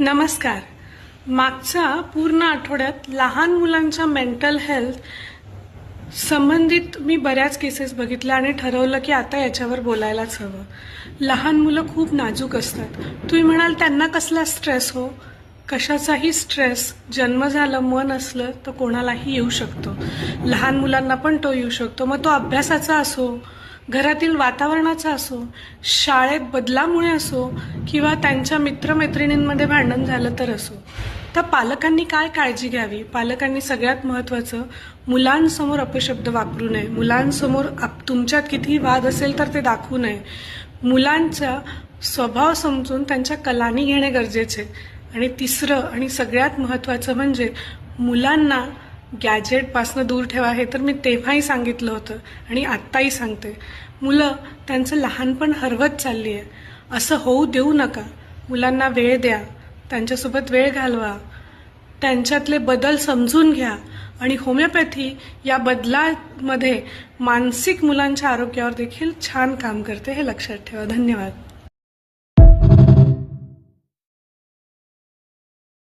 नमस्कार. मागच्या पूर्ण आठवड्यात लहान मुलांच्या मेंटल हेल्थ संबंधित मी बऱ्याच केसेस बघितल्या आणि ठरवलं की आता याच्यावर बोलायलाच हवं. लहान मुलं खूप नाजूक असतात. तुम्ही म्हणाल त्यांना कसला स्ट्रेस हो? कशाचाही स्ट्रेस जन्म झालं मन असलं तर कोणालाही येऊ शकतो. लहान मुलांना पण तो येऊ शकतो. मग तो अभ्यासाचा असो, घरातील वातावरणाचा असो, शाळेत बदलामुळे असो किंवा त्यांच्या मित्रमैत्रिणींमध्ये भांडण झालं तर असो. तर पालकांनी काय काळजी घ्यावी? पालकांनी सगळ्यात महत्त्वाचं, मुलांसमोर अपशब्द वापरू नये. मुलांसमोर तुमच्यात कितीही वाद असेल तर ते दाखवू नये. मुलांचा स्वभाव समजून त्यांच्या कलानी घेणे गरजेचे. आणि तिसरं आणि सगळ्यात महत्त्वाचं म्हणजे मुलांना गॅजेटपासनं दूर ठेवा. हे तर मी तेव्हाही सांगितलं होतं आणि आत्ताही सांगते. मुलं त्यांचं लहानपण हरवत चालली आहे. असं होऊ देऊ नका. मुलांना वेळ द्या, त्यांच्यासोबत वेळ घालवा, त्यांच्यातले बदल समजून घ्या. आणि होमिओपॅथी या बदलामध्ये मानसिक मुलांच्या आरोग्यावर देखील छान काम करते, हे लक्षात ठेवा. धन्यवाद.